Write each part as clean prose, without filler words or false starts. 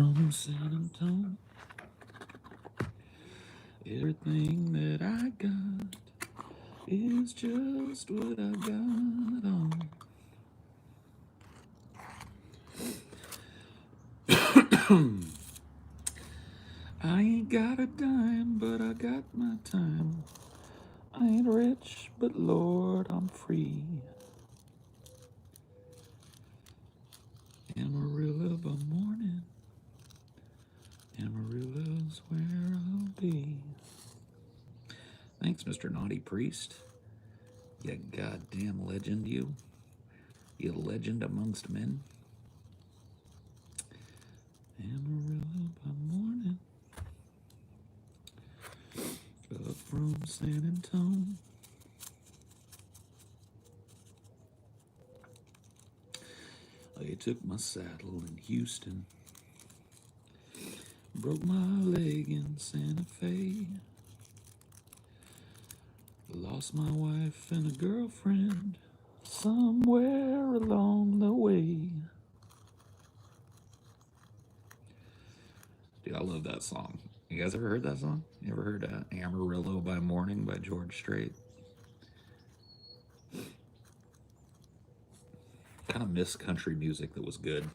from San Antonio. Everything that I got is just what I got on. I ain't got a dime, but I got my time. I ain't rich, but Lord, I'm free. Amarillo by morning, Amarillo's where I'll be. Thanks, Mr. Naughty Priest. You goddamn legend, you. You legend amongst men. Amarillo by morning, up from San Antonio. I took my saddle in Houston, broke my leg in Santa Fe, lost my wife and a girlfriend somewhere along the way. Dude, I love that song. You guys ever heard that song? You ever heard Amarillo by Morning by George Strait? Kind of miss country music that was good.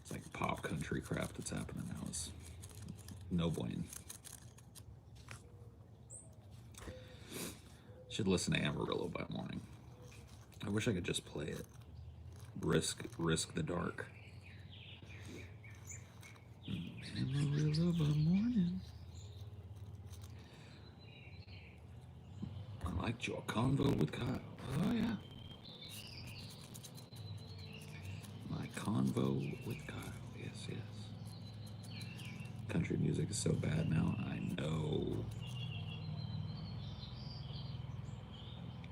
It's like pop country crap that's happening now. It's no bueno. Should listen to Amarillo by Morning. I wish I could just play it. Risk the dark. Amarillo by morning. I liked your convo with Kyle. Oh yeah. My convo with Kyle. Yes, yes. Country music is so bad now. I know.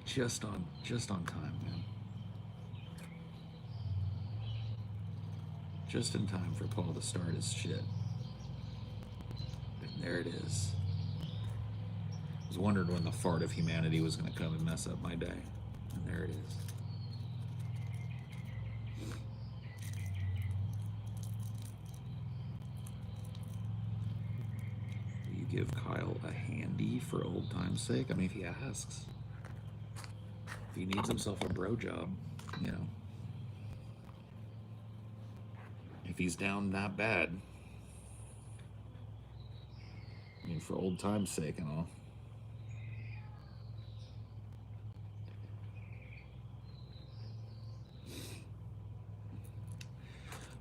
Just on time, man. Just in time for Paul to start his shit. And there it is. I was wondering when the fart of humanity was going to come and mess up my day. And there it is. Will you give Kyle a handy for old time's sake? I mean, if he asks. If he needs himself a bro job, you know. If he's down that bad. I mean, for old time's sake and all.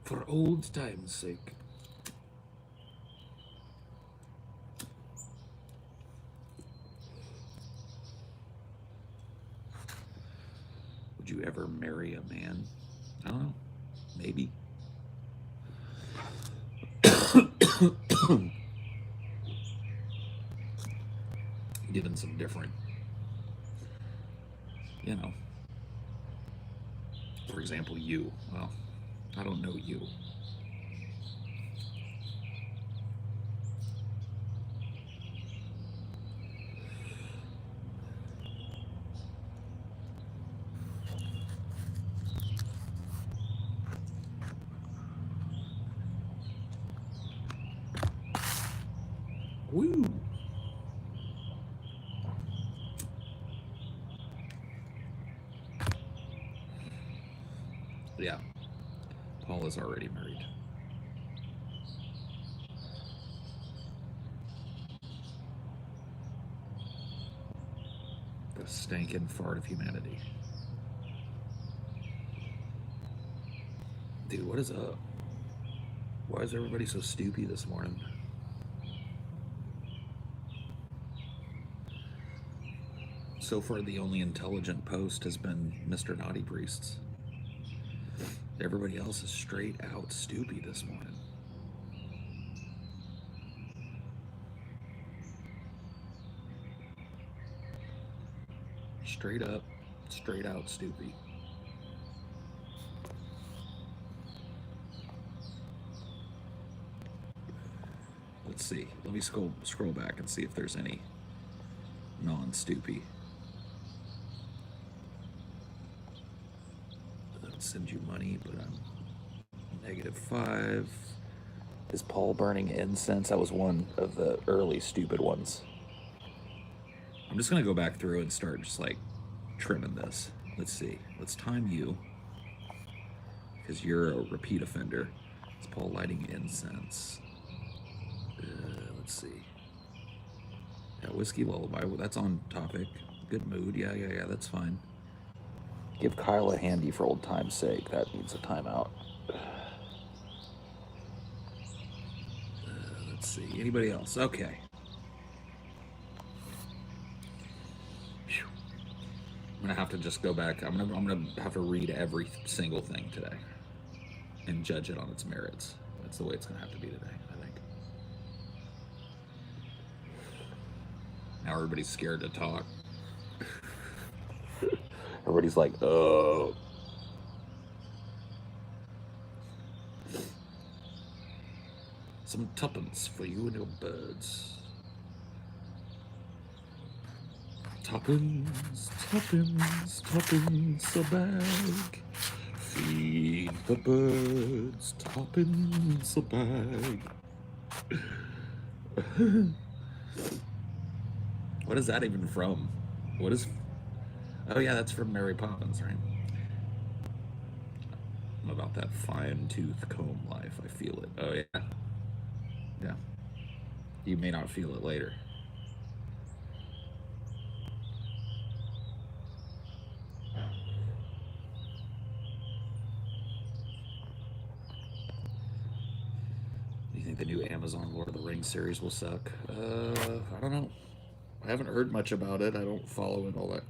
For old time's sake. Would you ever marry a man? I don't know. Maybe. Given some different, you know. For example, you. Well, I don't know you. Woo! Yeah. Paul is already married. The stinking fart of humanity. Dude, what is up? Why is everybody so stupid this morning? So far, the only intelligent post has been Mr. Naughty Priest's. Everybody else is straight out stupid this morning. Straight up, straight out stupid. Let's see. Let me scroll back and see if there's any non-stupid. send you money, but I'm -5. Is Paul burning incense? That was one of the early stupid ones. I'm just gonna go back through and start just like trimming this. Let's see. Let's time you, because you're a repeat offender. Is Paul lighting incense? Let's see. Yeah, whiskey lullaby. Well, that's on topic. Good mood. Yeah, that's fine. Give Kyle a handy for old time's sake. That needs a timeout. Let's see. Anybody else? Okay. Whew. I'm gonna have to just go back. I'm gonna have to read every single thing today and judge it on its merits. That's the way it's gonna have to be today, I think. Now everybody's scared to talk. Everybody's like, oh. Some tuppence for you and your birds. Tuppence, tuppence, tuppence a bag. Feed the birds, tuppence a bag. What is that even from? What is... Oh yeah, that's from Mary Poppins, right? I'm about that fine-tooth comb life. I feel it. Oh yeah. Yeah. You may not feel it later. Do you think the new Amazon Lord of the Rings series will suck? I don't know. I haven't heard much about it. I don't follow it all that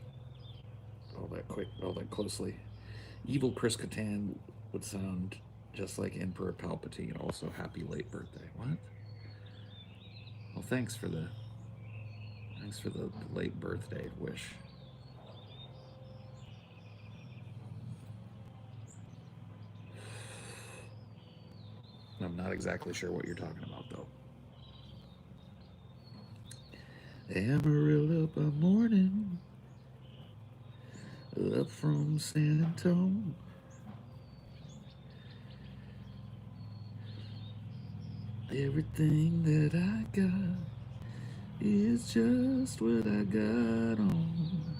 closely. Evil Chris Kattan would sound just like Emperor Palpatine. Also, happy late birthday. What? Well, thanks for the late birthday wish. I'm not exactly sure what you're talking about, though. Amarillo by morning, up from San Antonio. Everything that I got is just what I got on.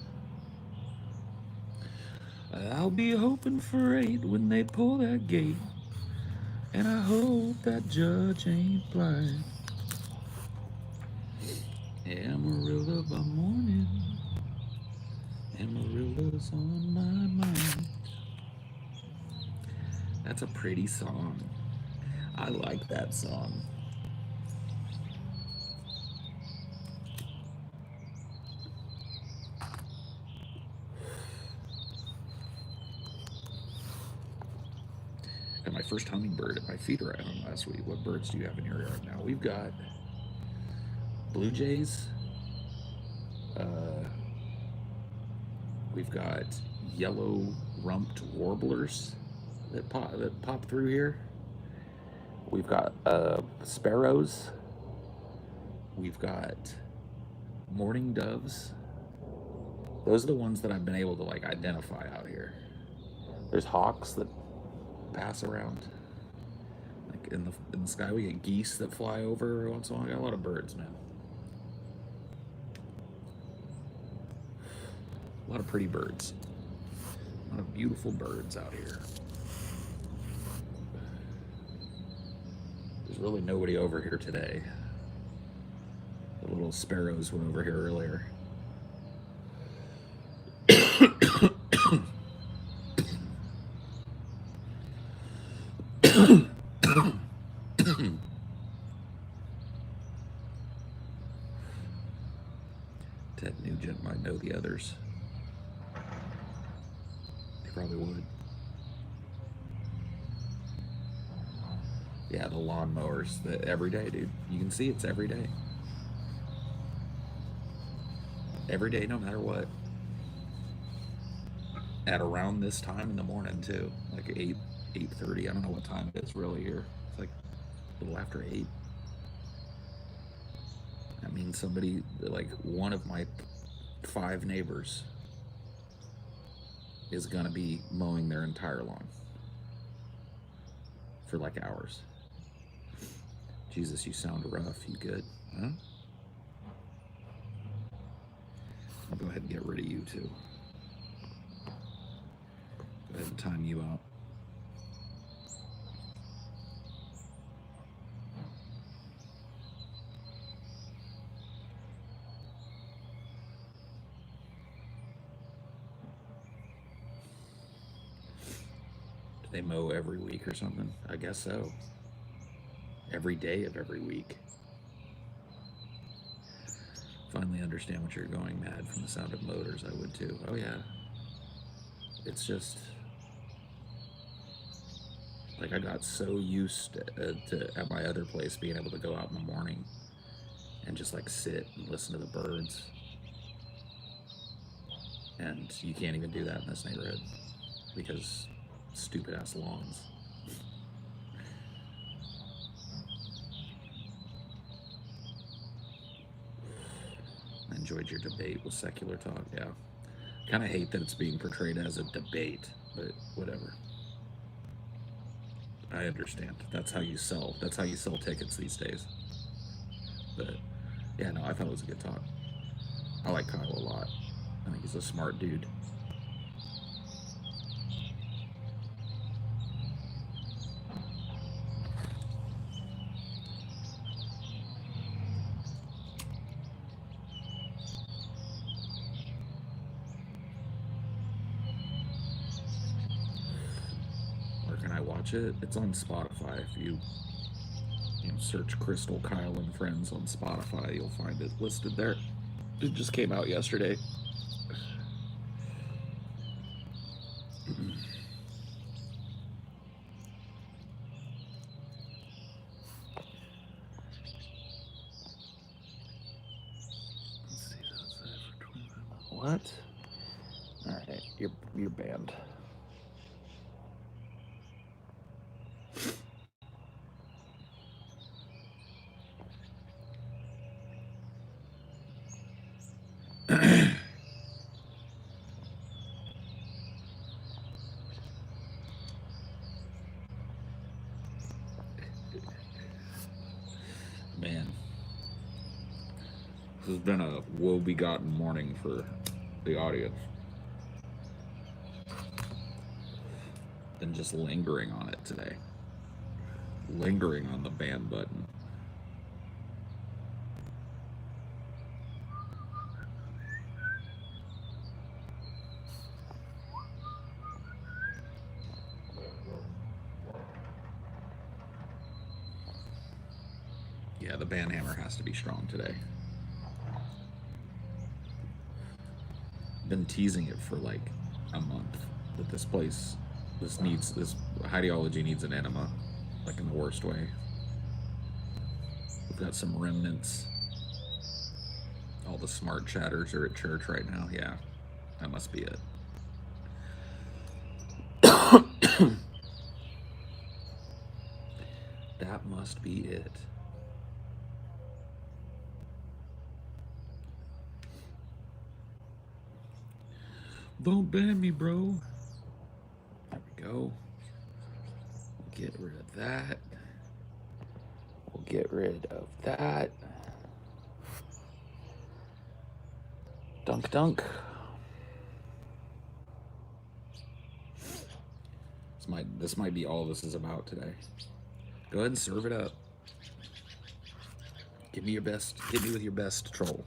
I'll be hoping for 8 when they pull that gate, and I hope that judge ain't blind. Amarillo by morning, Amarillo's on my mind. That's a pretty song. I like that song. Got my first hummingbird at my feeder island last week. What birds do you have in your yard now? We've got blue jays. We've got yellow rumped warblers that pop through here. We've got sparrows. We've got mourning doves. Those are the ones that I've been able to like identify out here. There's hawks that pass around. Like in the sky, we get geese that fly over once in a while. I got a lot of birds, man. A lot of pretty birds. A lot of beautiful birds out here. There's really nobody over here today. The little sparrows went over here earlier. Ted Nugent might know the others. They probably would. Yeah, the lawnmowers. Every day, dude. You can see it's every day. Every day, no matter what. At around this time in the morning, too. Like 8:30. I don't know what time it is really here. It's like a little after 8. That means somebody, like one of my 5 neighbors, is going to be mowing their entire lawn for like hours. Jesus, you sound rough. You good? Huh? I'll go ahead and get rid of you too. Go ahead and time you out. Do they mow every week or something? I guess so. Every day of every week. Finally understand what you're going mad from the sound of motors. I would too. Oh yeah. It's just like I got so used to at my other place being able to go out in the morning and just like sit and listen to the birds. And you can't even do that in this neighborhood because stupid ass lawns. I enjoyed your debate with Secular Talk. Yeah. Kind of hate that it's being portrayed as a debate, but whatever. I understand. That's how you sell. That's how you sell tickets these days. But yeah, no, I thought it was a good talk. I like Kyle a lot. I think he's a smart dude. Where can I watch it? It's on Spotify. If you search Crystal Kyle and Friends on Spotify, you'll find it listed there. It just came out yesterday. What? All right, you're banned. Man, this has been a woe-begotten morning for the audience. Been just lingering on it today. Lingering on the ban button. Yeah, the ban hammer has to be strong today. Been teasing it for like a month that this Highdeology needs an enema, like in the worst way. We've got some remnants. All the smart chatters are at church right now. Yeah, that must be it. That must be it. Don't ban me, bro. There we go. We'll get rid of that. We'll get rid of that. Dunk dunk. This might be all this is about today. Go ahead and serve it up. Give me your best. Hit me with your best troll.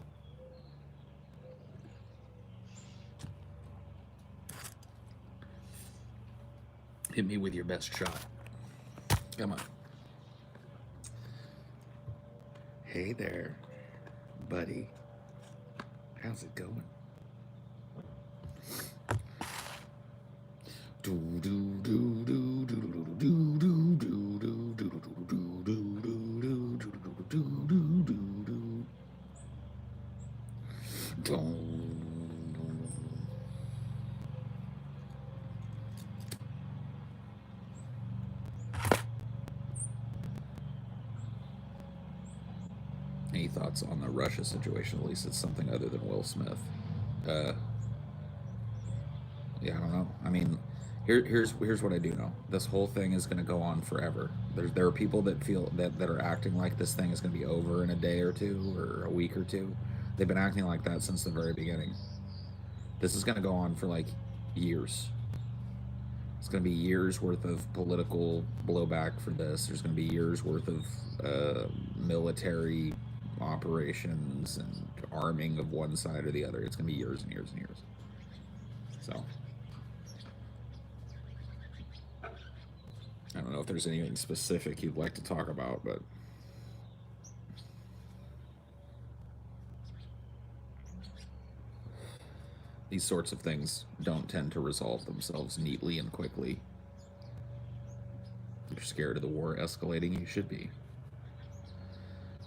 Hit me with your best shot. Come on. Hey there, buddy. How's it going? Any thoughts on the Russia situation? At least it's something other than Will Smith. Yeah, I don't know. I mean, here's what I do know. This whole thing is going to go on forever. There are people that feel that are acting like this thing is going to be over in a day or two or a week or two. They've been acting like that since the very beginning. This is going to go on for like years. It's going to be years worth of political blowback for this. There's going to be years worth of military operations and arming of one side or the other. It's going to be years and years and years. So I don't know if there's anything specific you'd like to talk about, but these sorts of things don't tend to resolve themselves neatly and quickly. If you're scared of the war escalating, you should be.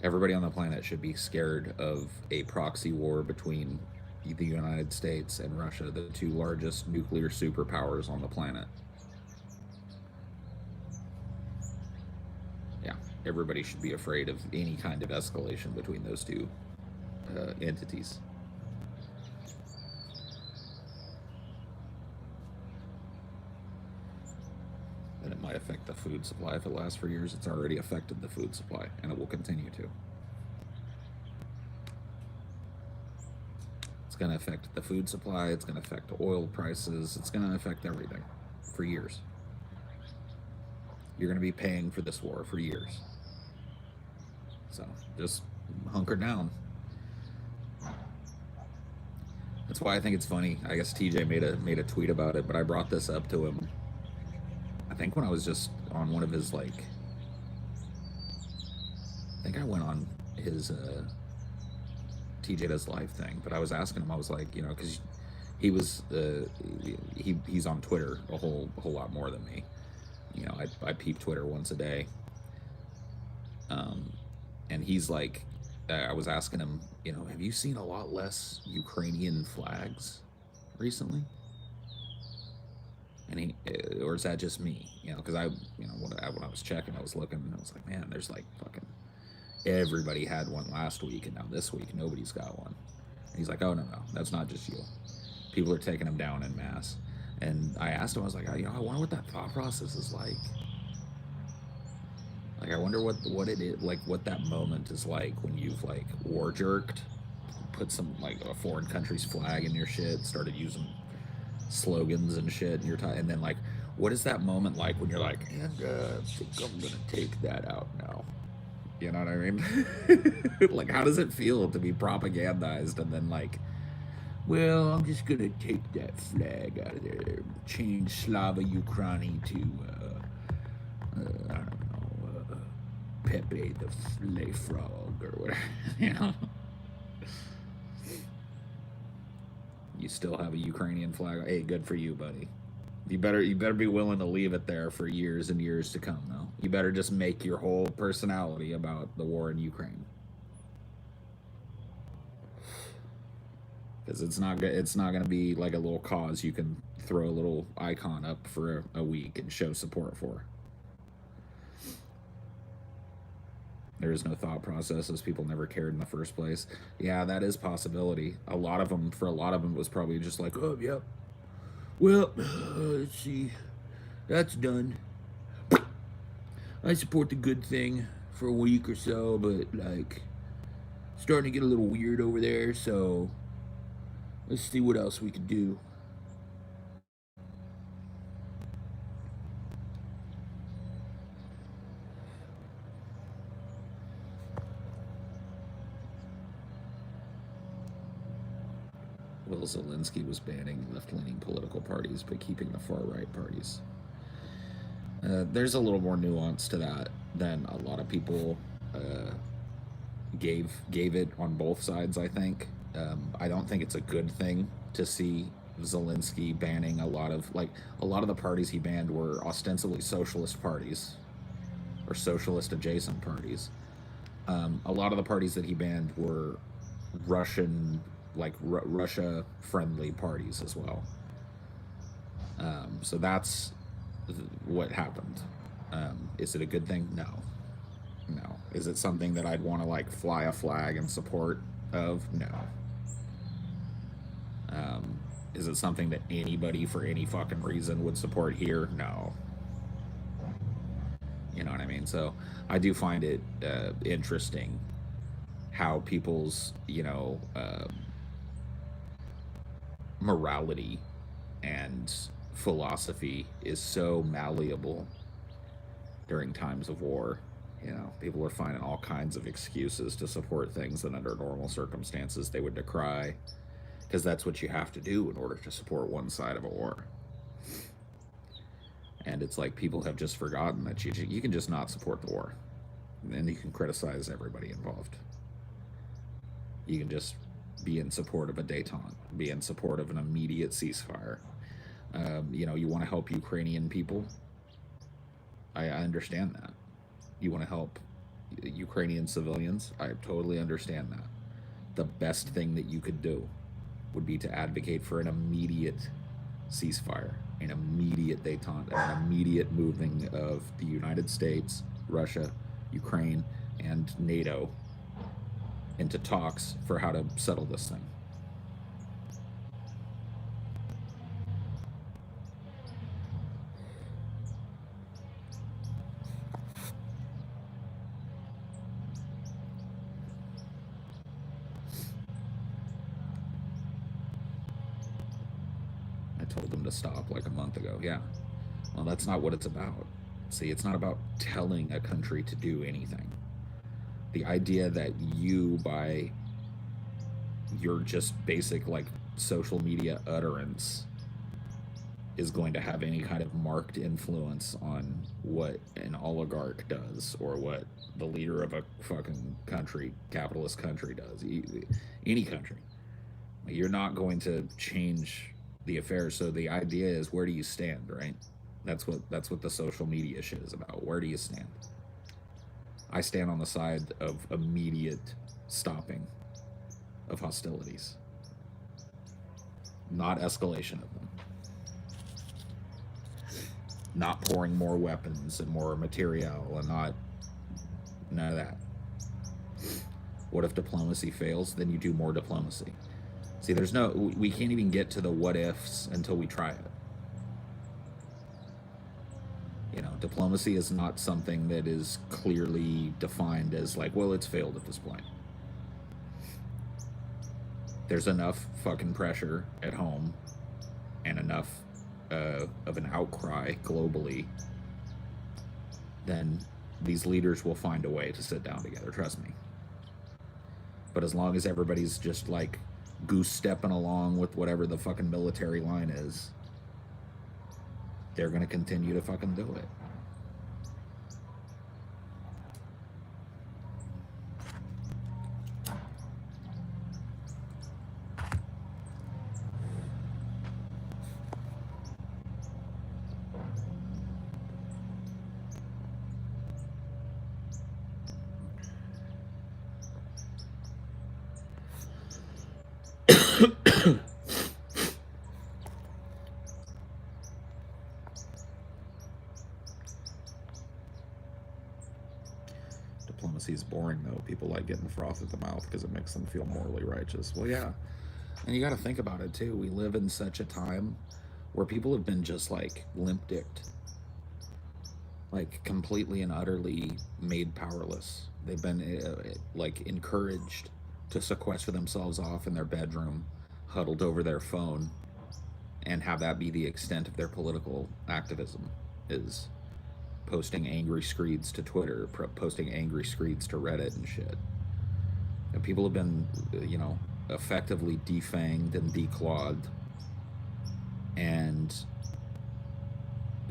Everybody on the planet should be scared of a proxy war between the United States and Russia, the two largest nuclear superpowers on the planet. Yeah, everybody should be afraid of any kind of escalation between those two entities. And it might affect the food supply if it lasts for years. It's already affected the food supply, and it will continue to. It's going to affect the food supply, it's going to affect oil prices, it's going to affect everything for years. You're going to be paying for this war for years. So just hunker down. That's why I think it's funny. I guess TJ made a tweet about it, but I brought this up to him. I think when I was just on one of his I think I went on his TJ Does Live thing, but I was asking him. I was like, because he was he's on Twitter a whole lot more than me. I peep Twitter once a day. And he's like, I was asking him, have you seen a lot less Ukrainian flags recently? And he, or is that just me? Because when I was checking, I was looking, and I was like, man, there's like fucking everybody had one last week, and now this week nobody's got one. And he's like, oh no, that's not just you. People are taking them down en masse. And I asked him, I was like, I wonder what that thought process is like. Like, I wonder what it is, like, what that moment is like when you've like war jerked, put some like a foreign country's flag in your shit, started using slogans and shit, and then like, what is that moment like when you're like, and I think I'm gonna take that out now? You know what I mean? Like, how does it feel to be propagandized and then like, well, I'm just gonna take that flag out of there, change Slava Ukraini to, I don't know, Pepe the Flay Frog or whatever, You still have a Ukrainian flag. Hey, good for you, buddy. You better be willing to leave it there for years and years to come, though. You better just make your whole personality about the war in Ukraine. Because it's not going to be like a little cause you can throw a little icon up for a week and show support for. There is no thought processes. People never cared in the first place. Yeah, that is possibility. For a lot of them, it was probably just like, oh, yeah. Well, let's see. That's done. I support the good thing for a week or so, but, like, starting to get a little weird over there, so let's see what else we could do. Will Zelensky was banning left-leaning political parties but keeping the far-right parties. There's a little more nuance to that than a lot of people gave it on both sides, I think. I don't think it's a good thing to see Zelensky banning a lot of the parties he banned were ostensibly socialist parties or socialist adjacent parties. A lot of the parties that he banned were Russian, Russia friendly parties as well. So that's what happened. Is it a good thing? No. Is it something that I'd want to fly a flag in support of? No. Is it something that anybody for any fucking reason would support here? No. You know what I mean? So I do find it interesting how people's, morality and philosophy is so malleable during times of war. People are finding all kinds of excuses to support things that under normal circumstances they would decry, because that's what you have to do in order to support one side of a war. And it's like people have just forgotten that you can just not support the war, and you can criticize everybody involved. You can just be in support of a détente, be in support of an immediate ceasefire. You want to help Ukrainian people. I understand that. You want to help Ukrainian civilians. I totally understand that. The best thing that you could do would be to advocate for an immediate ceasefire, an immediate détente, an immediate moving of the United States, Russia, Ukraine, and NATO into talks for how to settle this thing. I told them to stop like a month ago. Yeah. Well, that's not what it's about. See, it's not about telling a country to do anything. The idea that you, by your just basic like social media utterance, is going to have any kind of marked influence on what an oligarch does or what the leader of a fucking country, capitalist country, does. Any country. You're not going to change the affairs. So the idea is, where do you stand, right? That's what the social media shit is about. Where do you stand? I stand on the side of immediate stopping of hostilities, not escalation of them, not pouring more weapons and more material, and none of that. What if diplomacy fails? Then you do more diplomacy. See, we can't even get to the what ifs until we try it. Diplomacy is not something that is clearly defined as like, well, it's failed at this point. There's enough fucking pressure at home and enough of an outcry globally, then these leaders will find a way to sit down together, trust me. But as long as everybody's just like goose stepping along with whatever the fucking military line is, they're going to continue to fucking do it. Diplomacy is boring, though. People like getting froth at the mouth because it makes them feel morally righteous. Well, yeah. And you got to think about it, too. We live in such a time where people have been just, like, limp-dicked. Like, completely and utterly made powerless. They've been, like, encouraged to sequester themselves off in their bedroom, huddled over their phone, and have that be the extent of their political activism, is posting angry screeds to Twitter, posting angry screeds to Reddit and shit. And people have been, effectively defanged and declawed. And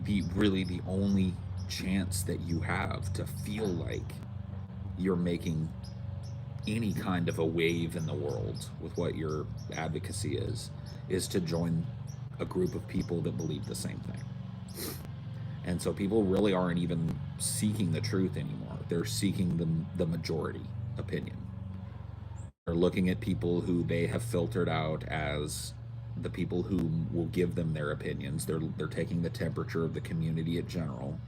the only chance that you have to feel like you're making any kind of a wave in the world with what your advocacy is to join a group of people that believe the same thing. And so people really aren't even seeking the truth anymore. They're seeking the majority opinion. They're looking at people who they have filtered out as the people who will give them their opinions. They're taking the temperature of the community in general.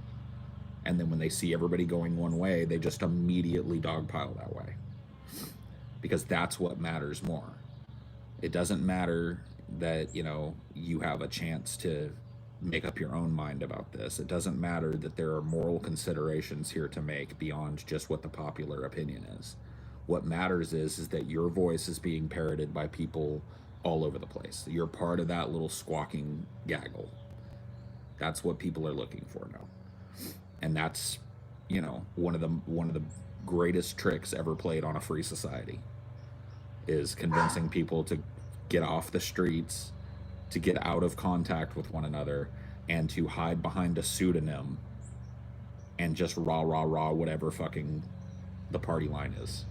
And then when they see everybody going one way, they just immediately dogpile that way. Because that's what matters more. It doesn't matter that, you know, you have a chance to make up your own mind about this. It doesn't matter that there are moral considerations here to make beyond just what the popular opinion is. What matters is that your voice is being parroted by people all over the place. You're part of that little squawking gaggle. That's what people are looking for now. And that's, you know, one of the greatest tricks ever played on a free society is convincing people to get off the streets, to get out of contact with one another, and to hide behind a pseudonym and just rah rah rah whatever fucking the party line is.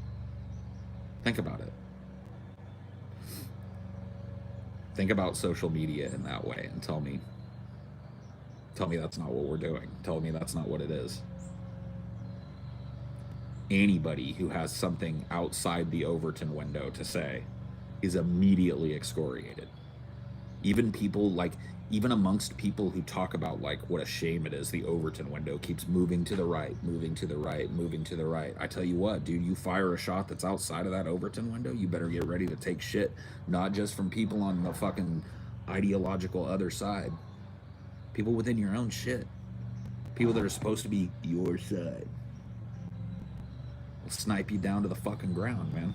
Think about it. Think about social media in that way and tell me that's not what we're doing. Tell me that's not what it is. Anybody who has something outside the Overton window to say is immediately excoriated. Even people like, even amongst people who talk about like what a shame it is the Overton window keeps moving to the right, moving to the right, moving to the right. I tell you what, dude, you fire a shot that's outside of that Overton window, you better get ready to take shit, not just from people on the fucking ideological other side, people within your own shit, people that are supposed to be your side. Will snipe you down to the fucking ground, man.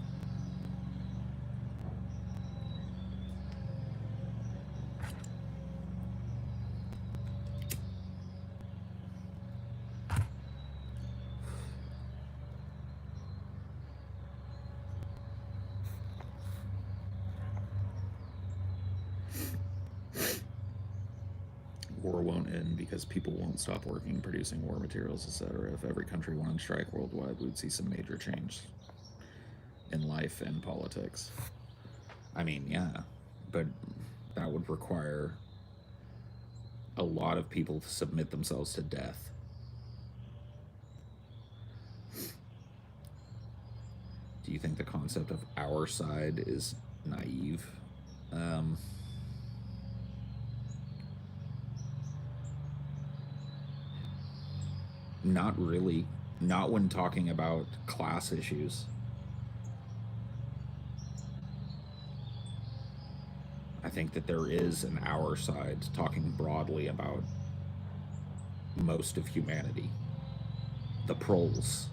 War won't end because people won't stop working, producing war materials, etc. If every country went on strike worldwide, we'd see some major change in life and politics. I mean, yeah, but that would require a lot of people to submit themselves to death. Do you think the concept of our side is naive? Not really. Not when talking about class issues. I think that there is an our side talking broadly about most of humanity. The proles.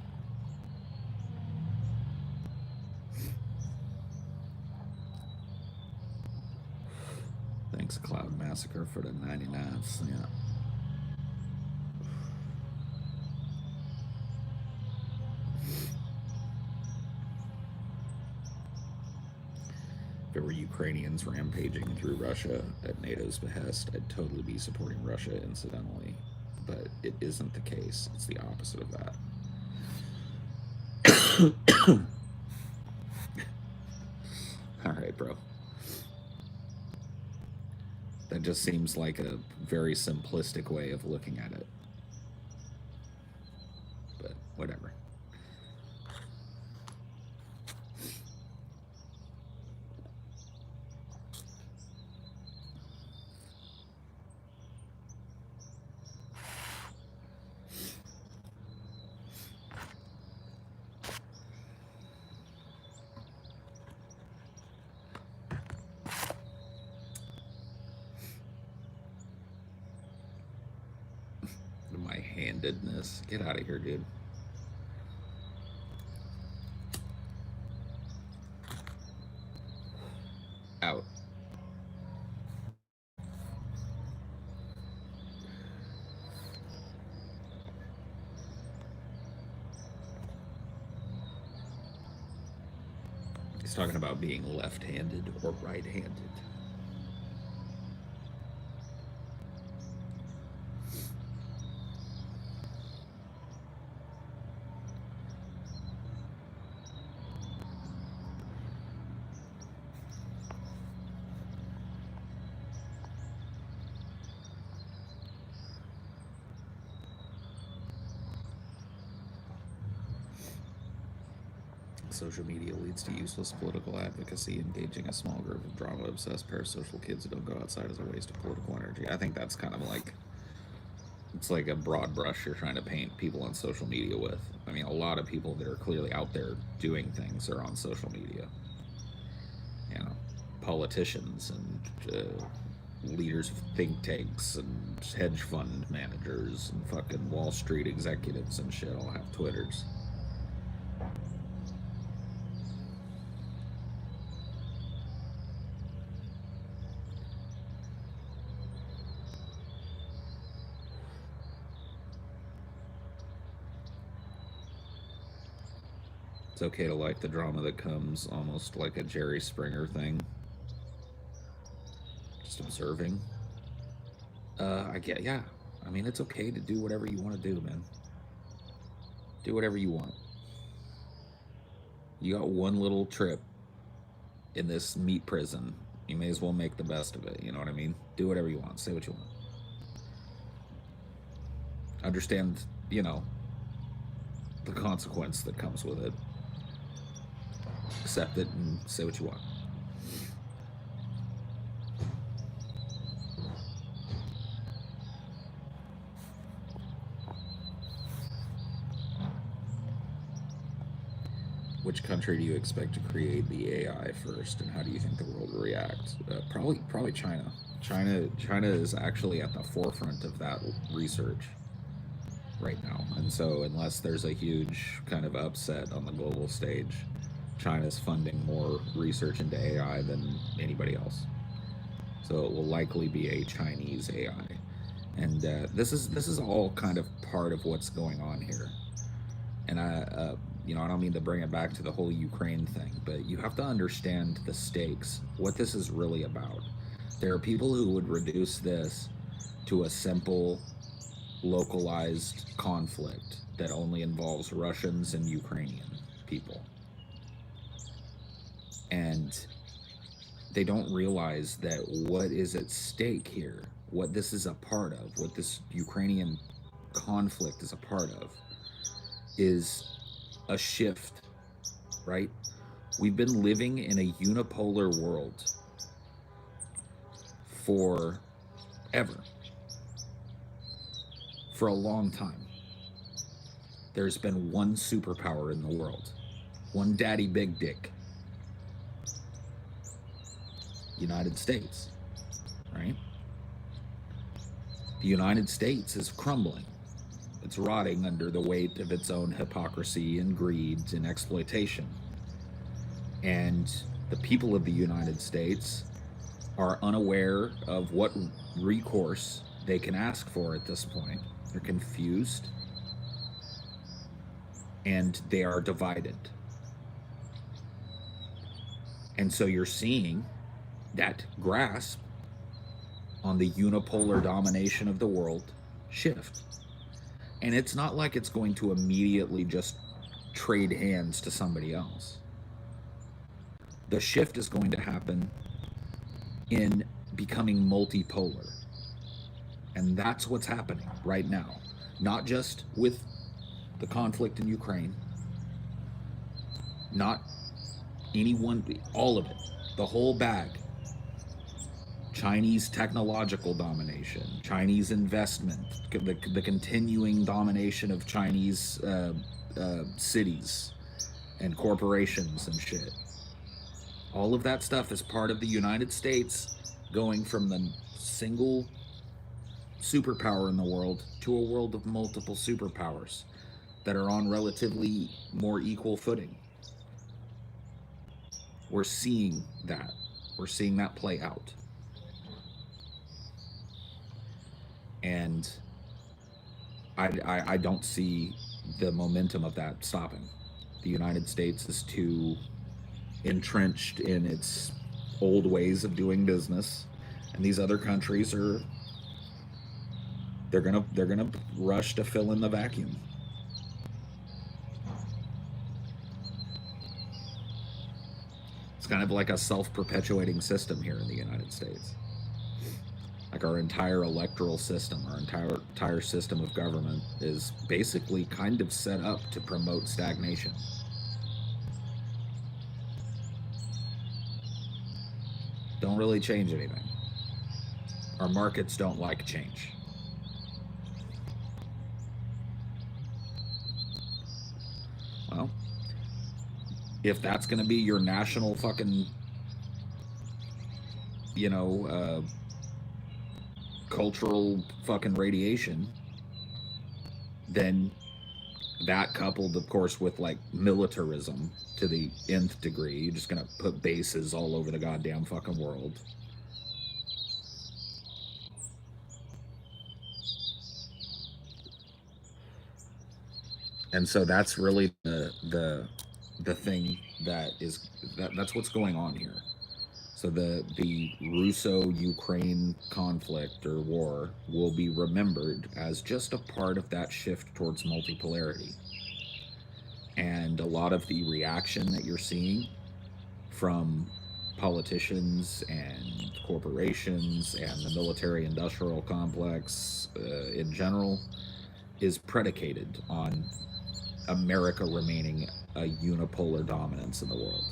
Thanks, Cloud Massacre, for the 99th. Yeah. If it were Ukrainians rampaging through Russia at NATO's behest, I'd totally be supporting Russia incidentally. But it isn't the case. It's the opposite of that. All right, bro. That just seems like a very simplistic way of looking at it. But whatever. My handedness. Get out of here, dude. Out. He's talking about being left-handed or right-handed. Social media leads to useless political advocacy, engaging a small group of drama-obsessed parasocial kids who don't go outside as a waste of political energy. I think that's kind of like, it's like a broad brush you're trying to paint people on social media with. I mean, a lot of people that are clearly out there doing things are on social media. You know, politicians and leaders of think tanks and hedge fund managers and fucking Wall Street executives and shit all have Twitters. It's okay to like the drama that comes, almost like a Jerry Springer thing. Just observing. I get, yeah. I mean, it's okay to do whatever you want to do, man. Do whatever you want. You got one little trip in this meat prison. You may as well make the best of it. You know what I mean? Do whatever you want. Say what you want. Understand, you know, the consequence that comes with it. Accept it and say what you want. Which country do you expect to create the AI first, and how do you think the world will react? Probably China. China is actually at the forefront of that research right now, and so unless there's a huge kind of upset on the global stage, China's funding more research into AI than anybody else. So it will likely be a Chinese AI, and this is all kind of part of what's going on here. And you know, I don't mean to bring it back to the whole Ukraine thing, but you have to understand the stakes, what this is really about. There are people who would reduce this to a simple, localized conflict that only involves Russians and Ukrainian people. And they don't realize that what is at stake here, what this is a part of, what this Ukrainian conflict is a part of, is a shift, right? We've been living in a unipolar world forever, for a long time. There's been one superpower in the world, one daddy big dick, United States, right? The United States is crumbling. It's rotting under the weight of its own hypocrisy and greed and exploitation. And the people of the United States are unaware of what recourse they can ask for at this point. They're confused and they are divided. And so you're seeing that grasp on the unipolar domination of the world shift. And it's not like it's going to immediately just trade hands to somebody else. The shift is going to happen in becoming multipolar. And that's what's happening right now. Not just with the conflict in Ukraine, not anyone, all of it, the whole bag. Chinese technological domination, Chinese investment, the continuing domination of Chinese cities and corporations and shit. All of that stuff is part of the United States going from the single superpower in the world to a world of multiple superpowers that are on relatively more equal footing. We're seeing that. We're seeing that play out. And I don't see the momentum of that stopping. The United States is too entrenched in its old ways of doing business, and these other countries are they're gonna rush to fill in the vacuum. It's kind of like a self-perpetuating system here in the United States. Like our entire electoral system, our entire system of government is basically kind of set up to promote stagnation. Don't really change anything. Our markets don't like change. Well, if that's going to be your national fucking you know, cultural fucking radiation, then that coupled, of course, with like militarism to the nth degree, you're just gonna put bases all over the goddamn fucking world. And so that's really the thing that's what's going on here. So the Russo-Ukraine conflict or war will be remembered as just a part of that shift towards multipolarity. And a lot of the reaction that you're seeing from politicians and corporations and the military industrial complex in general is predicated on America remaining a unipolar dominance in the world.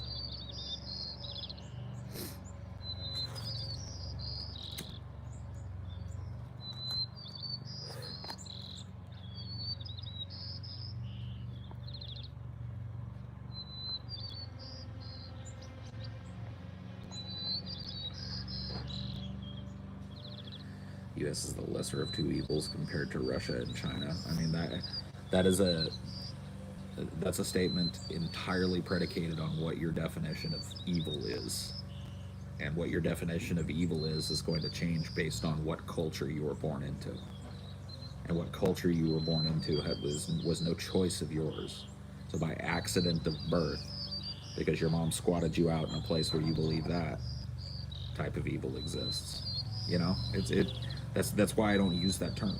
U.S. is the lesser of two evils compared to Russia and China. I mean that's a statement entirely predicated on what your definition of evil is. And what your definition of evil is going to change based on what culture you were born into. And what culture you were born into was no choice of yours. So by accident of birth, because your mom squatted you out in a place where you believe that type of evil exists. You know, that's why I don't use that term.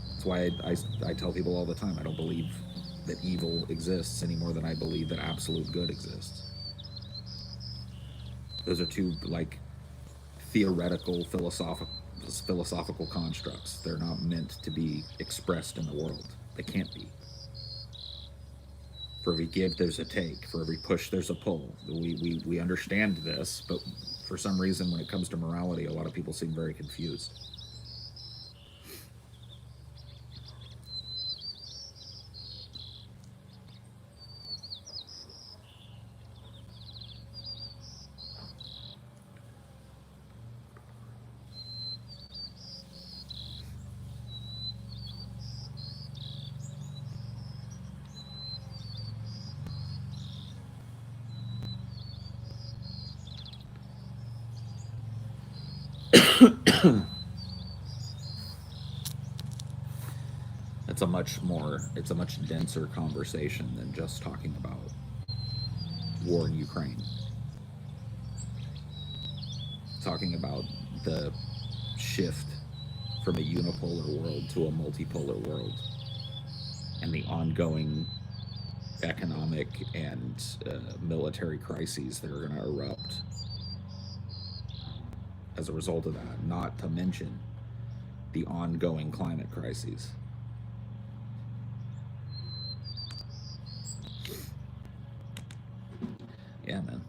That's why I tell people all the time I don't believe that evil exists any more than I believe that absolute good exists. Those are two like theoretical philosophical constructs. They're not meant to be expressed in the world. They can't be. For every give, there's a take. For every push, there's a pull. We understand this, but for some reason, when it comes to morality, a lot of people seem very confused. It's a much denser conversation than just talking about war in Ukraine. Talking about the shift from a unipolar world to a multipolar world and the ongoing economic and military crises that are going to erupt as a result of that, not to mention the ongoing climate crises. Yeah, man.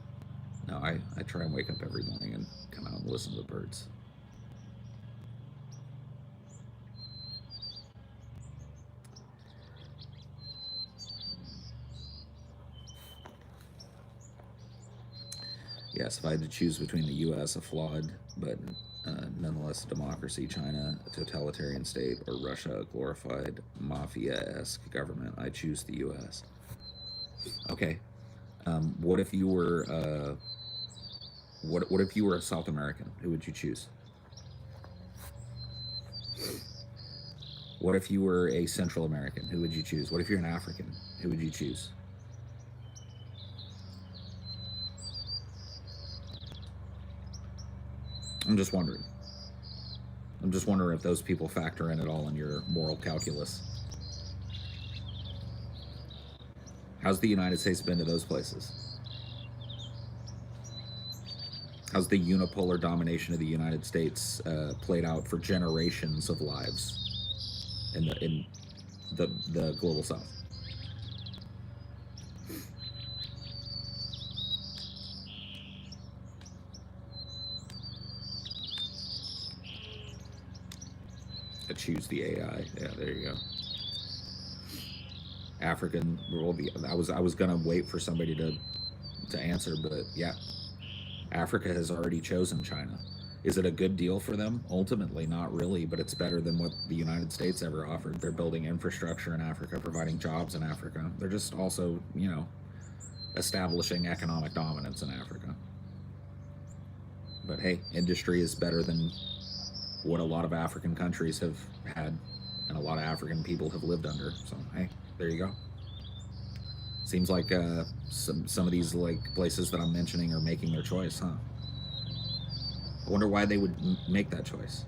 No, I try and wake up every morning and come out and listen to the birds. Yes, if I had to choose between the U.S., a flawed but nonetheless a democracy, China, a totalitarian state, or Russia, a glorified mafia-esque government, I choose the U.S. Okay. What if you were what if you were a South American? Who would you choose? What if you were a Central American? Who would you choose? What if you're an African? Who would you choose? I'm just wondering. I'm just wondering if those people factor in at all in your moral calculus. How's the United States been to those places? How's the unipolar domination of the United States played out for generations of lives in the global South? I choose the AI. Yeah, there you go. African. I was gonna wait for somebody to answer, but yeah, Africa has already chosen China. Is it a good deal for them? Ultimately, not really, but it's better than what the United States ever offered. They're building infrastructure in Africa, providing jobs in Africa. They're just also, establishing economic dominance in Africa. But hey, industry is better than what a lot of African countries have had and a lot of African people have lived under. So, hey, there you go. Seems like some of these like places that I'm mentioning are making their choice, huh? I wonder why they would make that choice.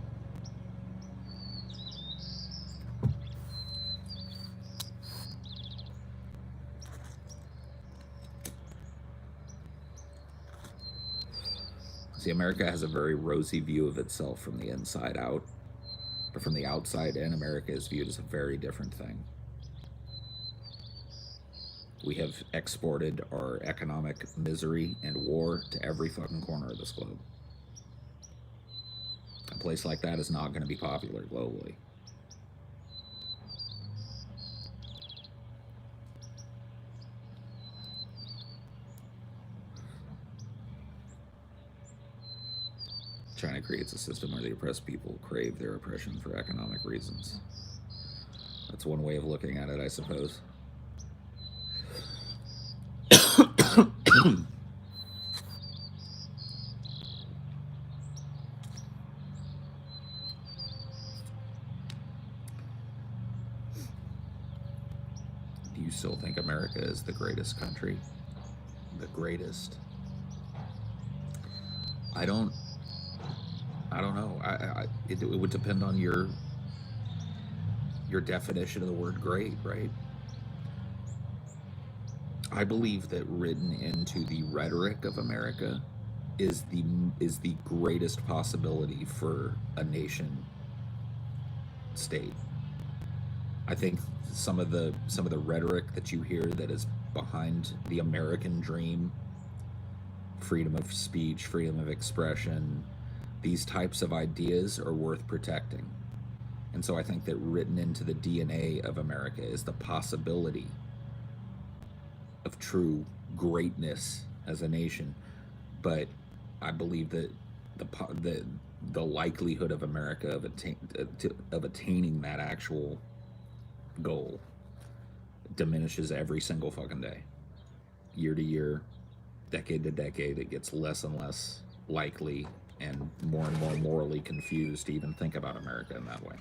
See, America has a very rosy view of itself from the inside out, but from the outside in, America is viewed as a very different thing. We have exported our economic misery and war to every fucking corner of this globe. A place like that is not going to be popular globally. China creates a system where the oppressed people crave their oppression for economic reasons. That's one way of looking at it, I suppose. Do you still think America is the greatest country? The greatest? I don't know. It would depend on your definition of the word great, right? I believe that written into the rhetoric of America is the greatest possibility for a nation state. I think some of the rhetoric that you hear that is behind the American dream, freedom of speech, freedom of expression, these types of ideas are worth protecting. And so I think that written into the DNA of America is the possibility of true greatness as a nation. But I believe that the likelihood of America of attaining that actual goal diminishes every single fucking day, year to year, decade to decade. It gets less and less likely and more morally confused to even think about America in that way.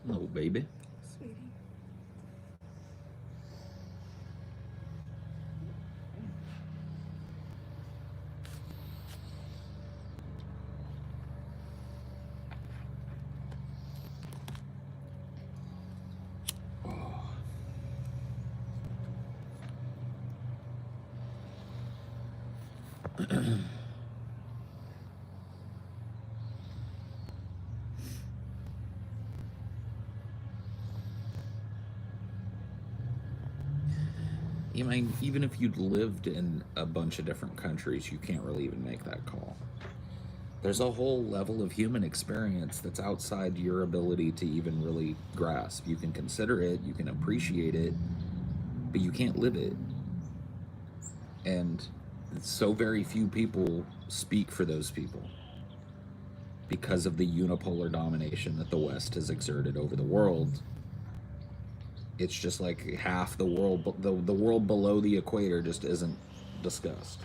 Hello, baby. Sweetie. I mean, even if you'd lived in a bunch of different countries, you can't really even make that call. There's a whole level of human experience that's outside your ability to even really grasp. You can consider it, you can appreciate it, but you can't live it. And so very few people speak for those people because of the unipolar domination that the West has exerted over the world. It's just like half the world, the world below the equator just isn't discussed.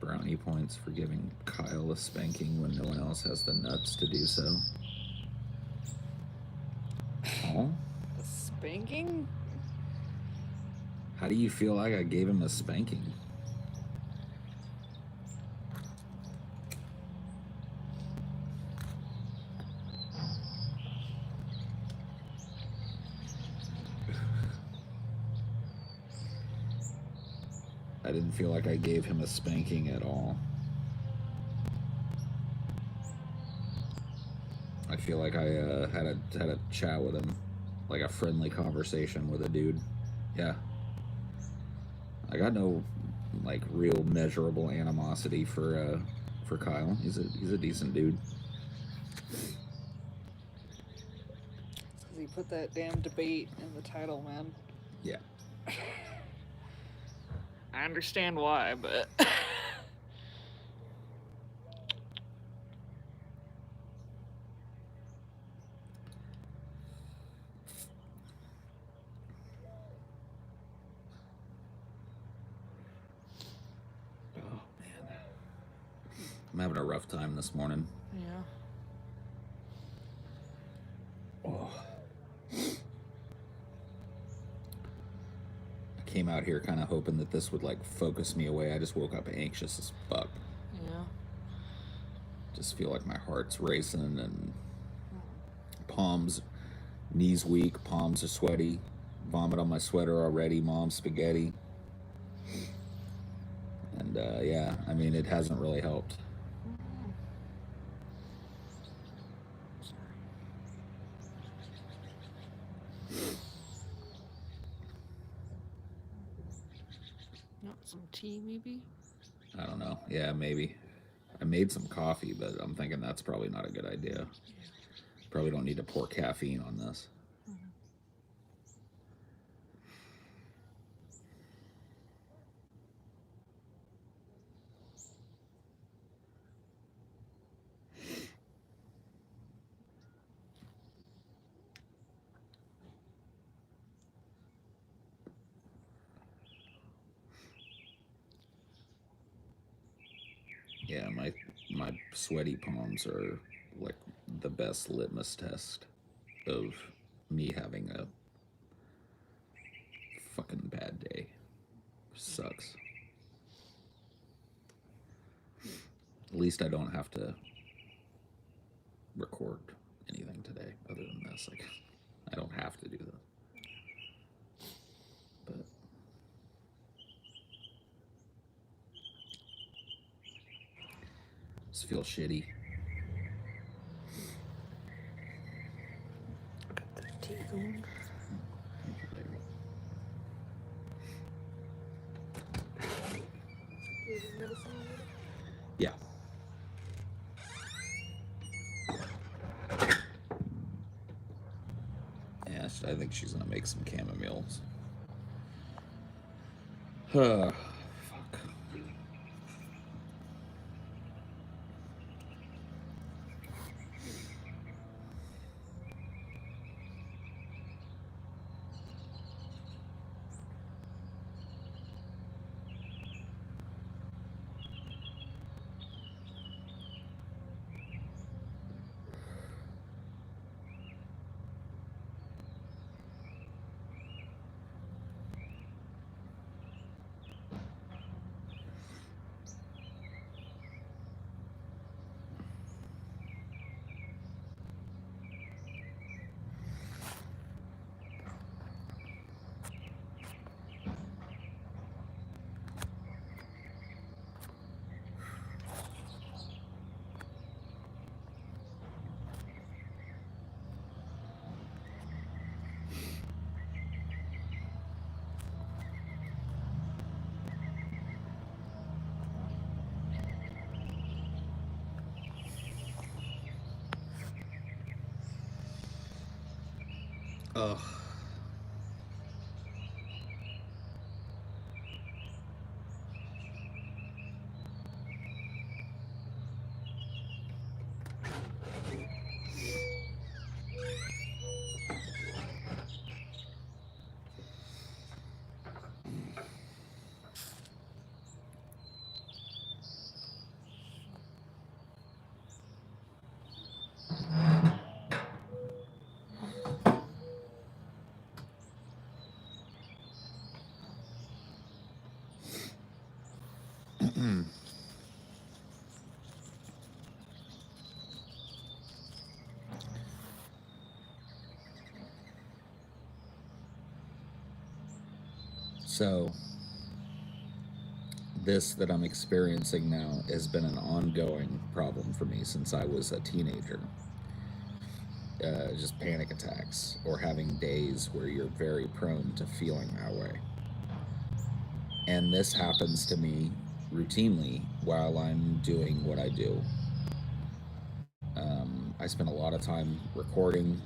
Brownie points for giving Kyle a spanking when no one else has the nuts to do so. Oh, A spanking? How do you feel like I gave him a spanking? I didn't feel like I gave him a spanking at all. I feel like I had a chat with him, like a friendly conversation with a dude. Yeah, I got no like real measurable animosity for Kyle. He's a decent dude. Because he put that damn debate in the title, man. Yeah. I understand why, but Oh man, I'm having a rough time this morning. yeah. Oh. I came out here kind of hoping that this would like focus me away. I just woke up anxious as fuck. Yeah. Just feel like my heart's racing and palms, knees weak, palms are sweaty, vomit on my sweater already, mom spaghetti. And yeah, I mean, it hasn't really helped. Not some tea, maybe? I don't know. Yeah, maybe. I made some coffee, but I'm thinking that's probably not a good idea. Probably don't need to pour caffeine on this. Yeah, my sweaty palms are like the best litmus test of me having a fucking bad day. Sucks. At least I don't have to record anything today other than this. Like, I don't have to do that. But just feel shitty. Got the tea going. Yeah. Yeah, I think she's gonna make some chamomiles. Fuck. Ugh. So, this that I'm experiencing now has been an ongoing problem for me since I was a teenager. Just panic attacks or having days where you're very prone to feeling that way. And this happens to me routinely while I'm doing what I do. I spend a lot of time recording,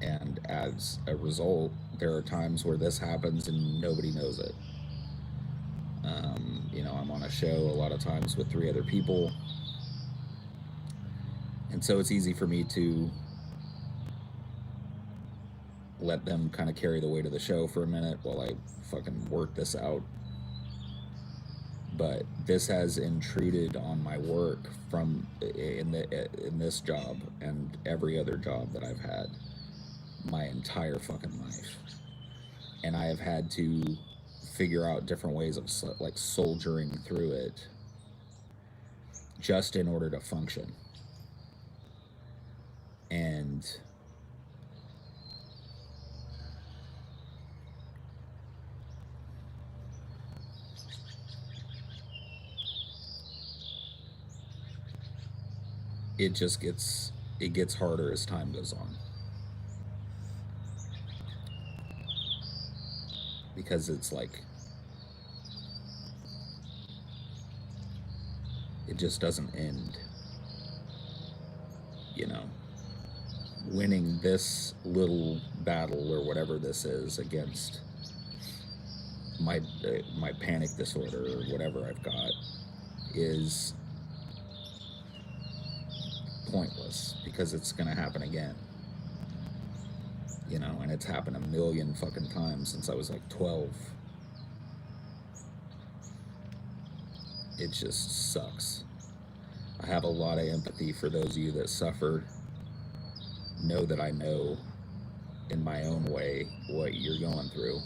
and as a result, there are times where this happens and nobody knows it. I'm on a show a lot of times with 3 other people, and so it's easy for me to let them kind of carry the weight of the show for a minute while I fucking work this out. But this has intruded on my work from in this job and every other job that I've had my entire fucking life, and I have had to figure out different ways of like soldiering through it just in order to function. And it gets harder as time goes on, because it's like it just doesn't end, you know. Winning this little battle or whatever this is against my panic disorder or whatever I've got is pointless, because it's gonna happen again, and it's happened a million fucking times since I was like 12. It just sucks. I have a lot of empathy for those of you that suffer. Know that I know in my own way what you're going through.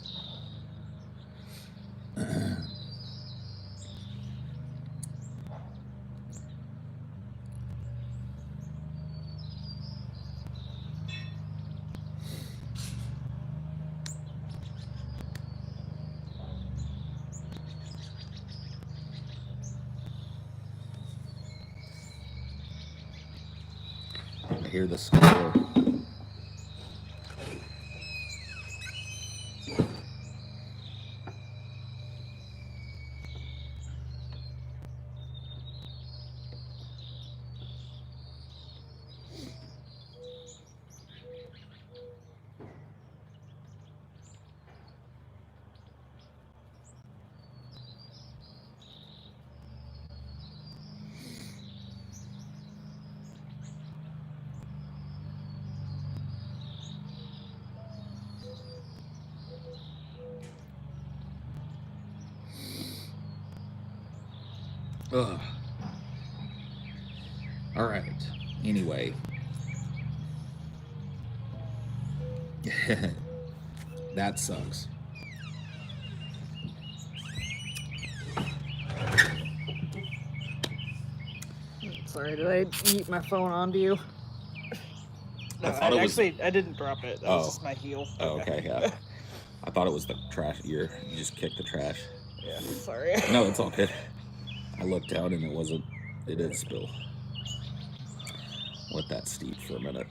I hear the score. Ugh. All right. Anyway. That sucks. Sorry, did I eat my phone onto you? No, I didn't drop it. That was just my heel. Oh, okay, yeah. I thought it was the trash. You just kicked the trash. Yeah, sorry. No, it's all good. I looked down and it wasn't. It did spill. Let that steep for a minute.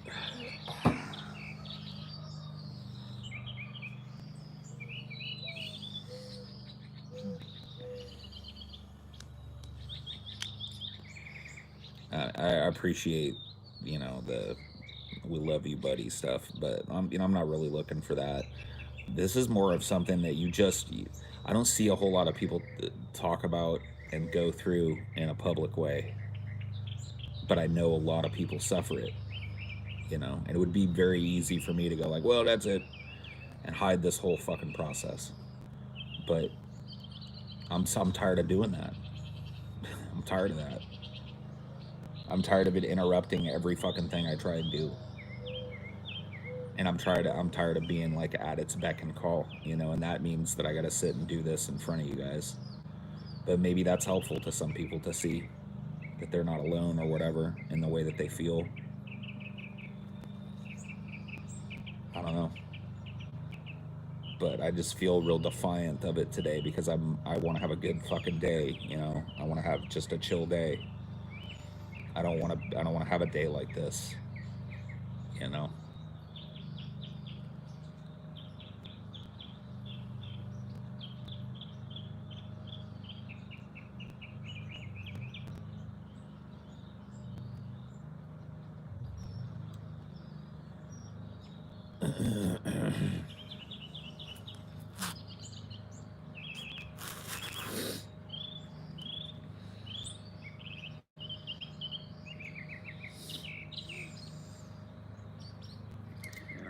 I appreciate, the "we love you, buddy" stuff, but I'm not really looking for that. This is more of something that I don't see a whole lot of people talk about and go through in a public way, but I know a lot of people suffer it, and it would be very easy for me to go like, well, that's it, and hide this whole fucking process. But I'm tired of doing that. I'm tired of that. I'm tired of it interrupting every fucking thing I try and do. And I'm tired of being like at its beck and call, and that means that I gotta sit and do this in front of you guys. But maybe that's helpful to some people to see that they're not alone or whatever in the way that they feel. I don't know. But I just feel real defiant of it today because I want to have a good fucking day, you know. I want to have just a chill day. I don't want to have a day like this, you know.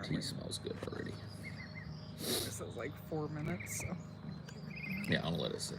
Tea smells good already. This is like 4 minutes, so. Yeah, I'll let it sit.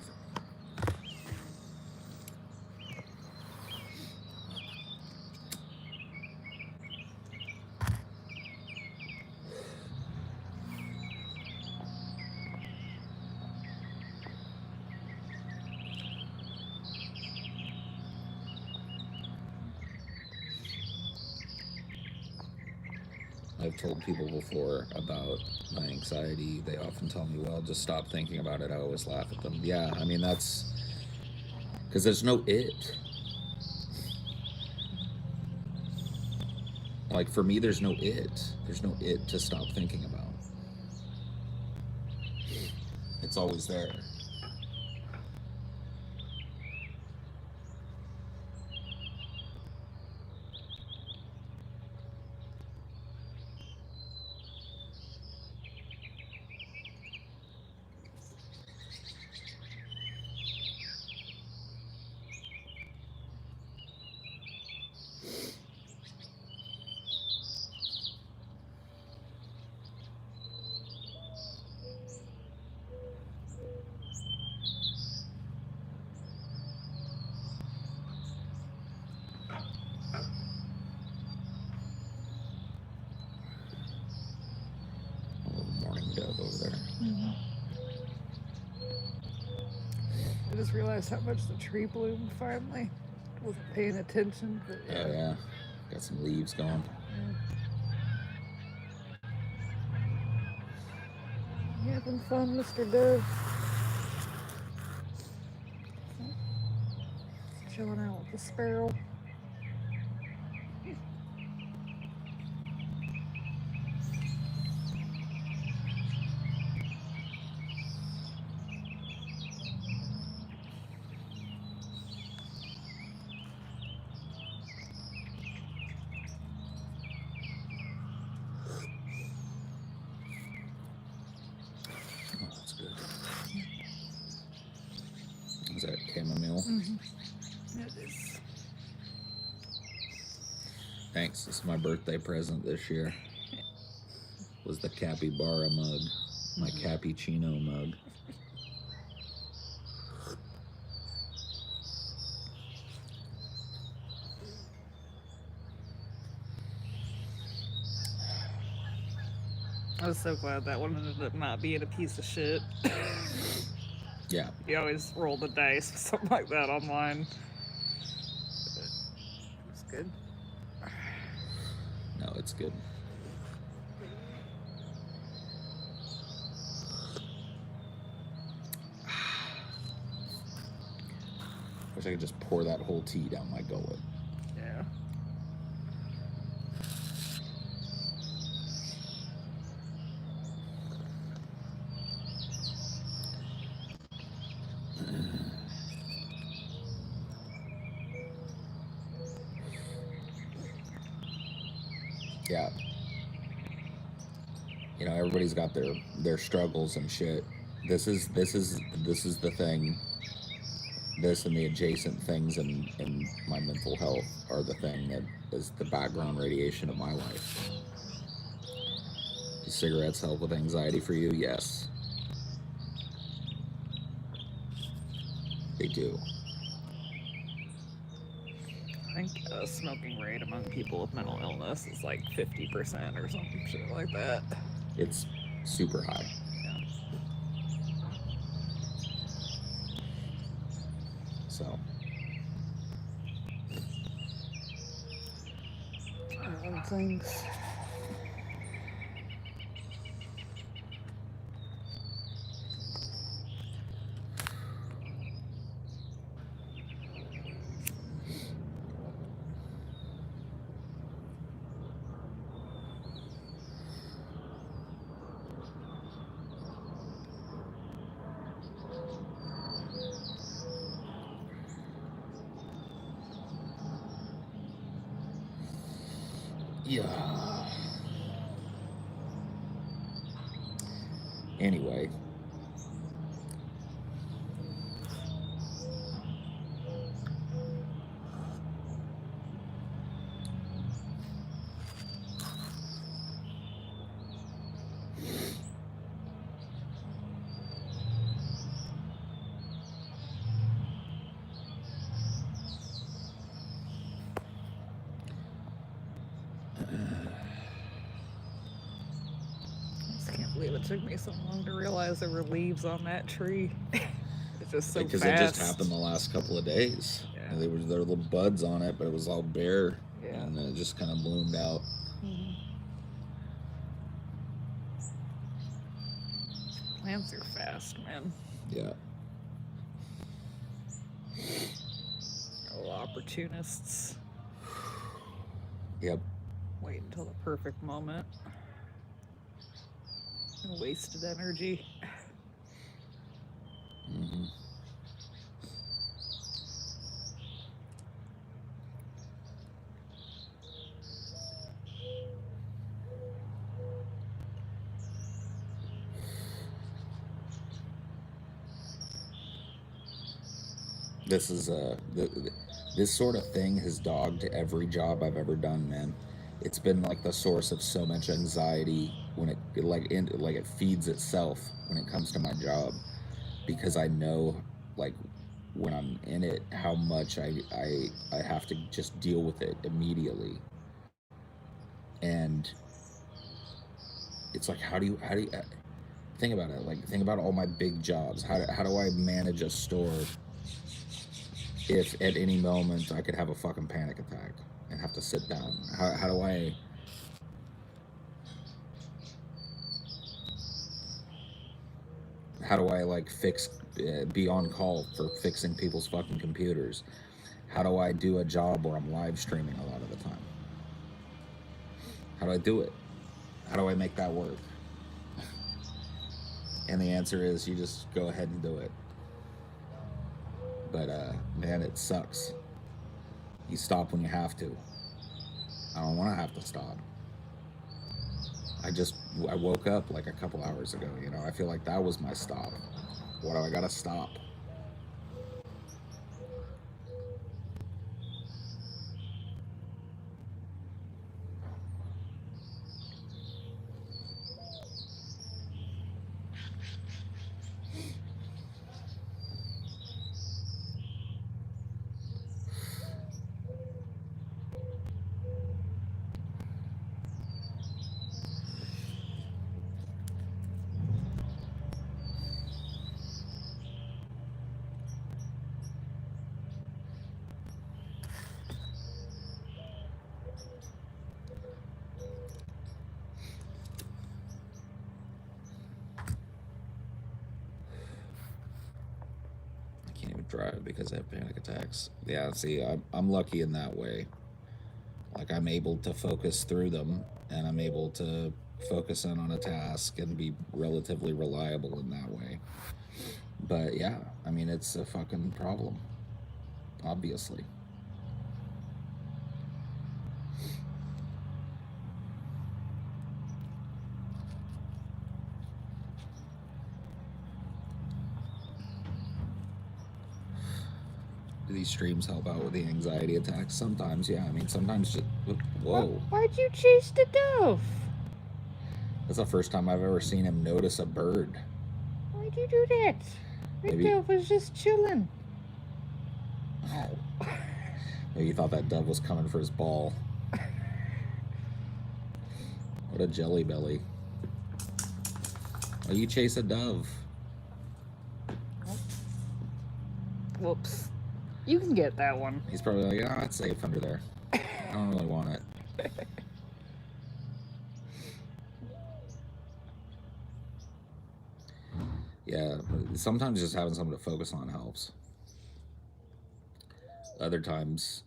I've told people before about my anxiety. They often tell me, well, just stop thinking about it. I always laugh at them. Yeah, I mean, that's because there's no it. Like, for me, there's no it. There's no it to stop thinking about. It's always there. I just realized how much the tree bloomed finally. Wasn't paying attention, but yeah. Oh, yeah. Got some leaves going. You having fun, Mr. Dove? Chilling out with the sparrow. Is that chamomile? Mm-hmm. It is. Thanks. This is my birthday present this year. Was the capybara mug. My cappuccino mug. I was so glad that one ended up not being a piece of shit. Yeah. You always roll the dice with something like that online. It's good. No, it's good. Wish I could just pour that whole tea down my gullet. Yeah. Yeah. You know, everybody's got their struggles and shit. This is the thing. This and the adjacent things in my mental health are the thing that is the background radiation of my life. Do cigarettes help with anxiety for you? Yes. They do. I think smoking rate among people with mental illness is like 50% or something shit like that. It's super high. Yeah. So. Things. Yeah. Anyway. I can't believe it took me so long to realize there were leaves on that tree. It's just so because fast. it just happened the last couple of days. Yeah. There were little buds on it, but it was all bare, yeah. and it just kind of bloomed out. Mm-hmm. Plants are fast, man. Yeah. Oh, opportunists. Yep. Wait until the perfect moment. Wasted energy. Mm-hmm. This is this sort of thing has dogged every job I've ever done, man. It's been like the source of so much anxiety when it feeds itself when it comes to my job, because I know, like, when I'm in it, how much I have to just deal with it immediately. And it's like, how do you think about it? Like, think about all my big jobs. How do I manage a store if at any moment I could have a fucking panic attack and have to sit down? How do I like be on call for fixing people's fucking computers? How do I do a job where I'm live streaming a lot of the time? How do I do it? How do I make that work? And the answer is you just go ahead and do it. But man, it sucks. You stop when you have to. I don't want to have to stop. I woke up like a couple hours ago, you know. I feel like that was my stop. What do I gotta stop? Drive because I have panic attacks. Yeah, see, I'm lucky in that way. Like, I'm able to focus through them, and I'm able to focus in on a task and be relatively reliable in that way. But yeah, I mean, it's a fucking problem, obviously. Do these streams help out with the anxiety attacks? Sometimes, yeah. I mean, sometimes just... Whoa. Why'd you chase the dove? That's the first time I've ever seen him notice a bird. Why'd you do that? The dove was just chilling. Oh. Maybe he thought that dove was coming for his ball. What a jelly belly. Why you chase a dove? Whoops. You can get that one. He's probably like, it's safe under there. I don't really want it. Yeah, sometimes just having something to focus on helps. Other times,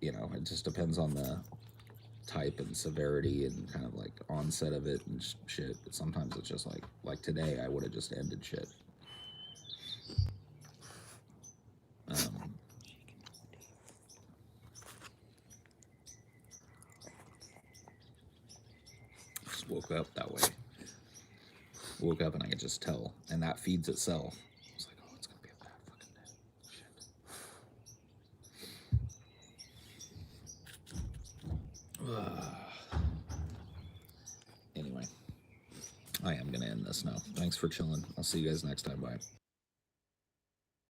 it just depends on the type and severity and kind of like onset of it and shit. But sometimes it's just like today, I would have just ended shit. Just woke up that way. Woke up and I could just tell, and that feeds itself. I was like, oh, it's gonna be a bad fucking day. Shit. Anyway, I am gonna end this now. Thanks for chilling. I'll see you guys next time. Bye.